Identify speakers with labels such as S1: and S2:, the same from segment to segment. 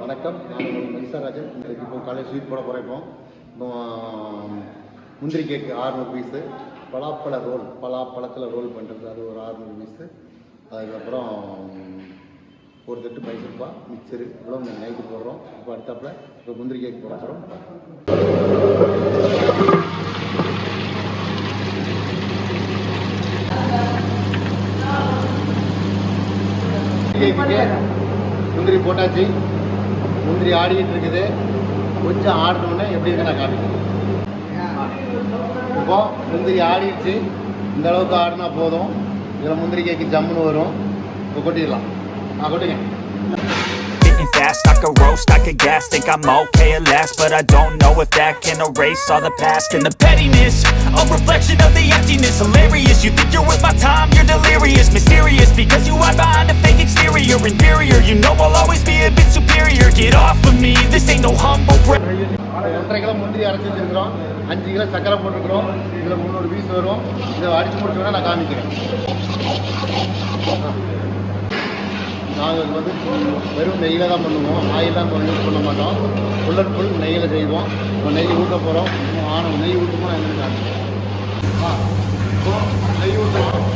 S1: வணக்கம். நான் உங்கள் மனிஷராஜன். இப்போ காலையில் ஸ்வீட் போட போகிறேன். இப்போ முந்திரி கேக்கு 600 பீஸு, பலாப்பழத்தில் ரோல் பண்ணுறது அது ஒரு 600 பீஸு, அதுக்கப்புறம் ஒரு தட்டு மைசூர்பா மிக்சரு இவ்வளோ நைட்டு போடுறோம். இப்போ அடுத்தாப்பில் இப்போ முந்திரி கேக் போட போகிறோம். முந்திரி போட்டாச்சு. முந்திரி ஆடிக்கிட்டு இருக்குது. கொஞ்சம் ஆடணுன்னே எப்படி இருக்கு நான் காமிக்கிறேன். இப்போ முந்திரி ஆடிடுச்சு. இந்த அளவுக்கு ஆடினா போதும். இதில் முந்திரி கேக்கு ஜம்முன்னு வரும். இப்போ கொட்டிடலாம். கொட்டுங்க.
S2: Fast, I could roast, I could gas, think I'm okay at last, but I don't know if that can erase all the past and the pettiness, a reflection of the emptiness. Hilarious, you think you're worth my time, you're delirious, mysterious, because you hide behind a fake exterior. Inferior, you know I'll always be a bit superior. Get off of me, this ain't no humble brag.
S1: 1.5 kilo முந்திரி அரைச்சி வச்சுருக்கிறோம். 5 kilo சக்கரை போட்டுருக்குறோம். இதில் 300 piece வரும். இதை அடித்து முடிச்சோன்னா நான் காமிக்கிறேன். நாங்கள் வெறும் நெய்யில் தான் பண்ணுவோம். ஆயிலாம் யூஸ் பண்ண மாட்டோம். ஃபுல் அண்ட் ஃபுல் நெய்யில் செய்வோம். இப்போ நெய் ஊற்ற போகிறோம். நெய் ஊற்றுமோ நான் என்ன இப்போ நெய் ஊற்றுவோம்.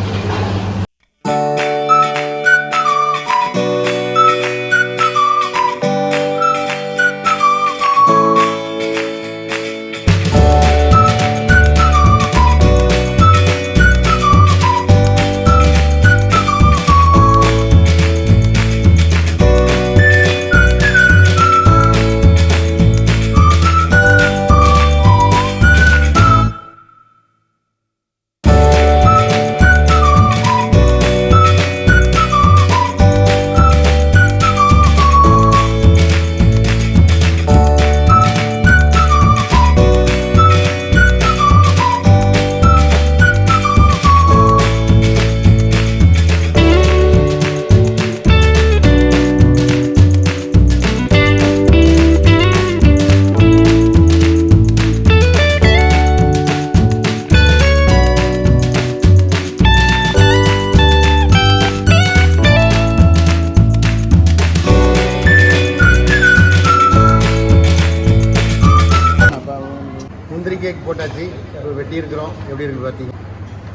S1: முந்திரி கேக் போட்டாச்சு. இப்போ வெட்டி இருக்கிறோம். எப்படி இருக்குது பார்த்தீங்க.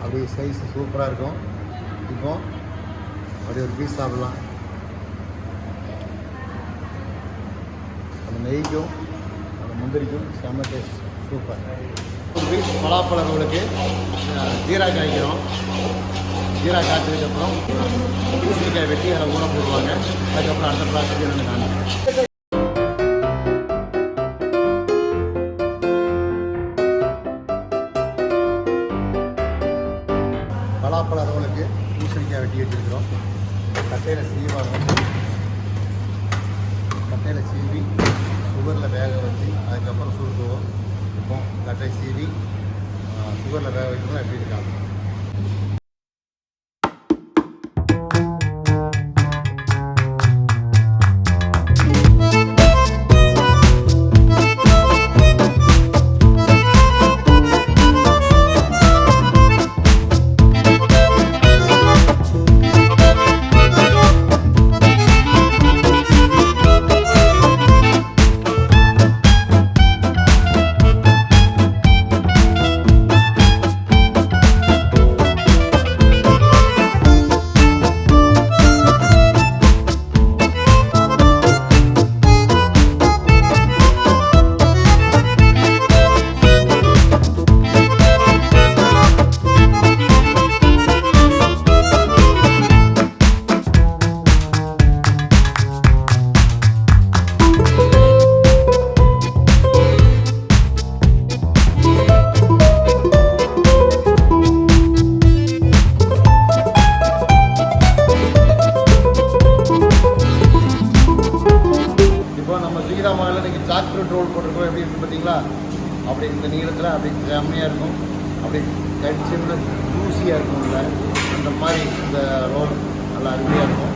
S1: அப்படியே சைஸ் சூப்பராக இருக்கும். இப்போ அப்படியே ஒரு பீஸ் சாப்பிடலாம். அந்த நெய்க்கும் அந்த முந்திரிக்கும் செம்ம டேஸ்ட் சூப்பர். ஒரு பீஸ் பலாப்பழங்களுக்கு ஜீரா காய்க்கிறோம். ஜீரா காய்ச்சதுக்கப்புறம் பூசணிக்காய் வெட்டி அதை ஊற போடுவாங்க. அதுக்கப்புறம் அடுத்த ப்ராசஸ் என்னென்னு காமிக்கிறேன். பலாப்பழ ரோலுக்கு பூசணிக்காய் வெட்டி வச்சுருக்கிறோம். கட்டையில் சீவி சுகரில் வேக வச்சு அதுக்கப்புறம் சுருக்குவோம். இப்போ கட்டை சீவி சுகரில் வேக வைக்கணும். எப்படி இருக்காங்க. சாக்லேட் ரோல் போட்டிருக்கோம். எப்படி இருக்குது பார்த்தீங்களா. அப்படி இந்த நீளத்தில் அப்படி செம்மையாக இருக்கும். அப்படி கடிச்சுன்னு ஜூஸியாக இருக்கும்ல அந்த மாதிரி இந்த ரோல் நல்லா அருமையாக இருக்கும்.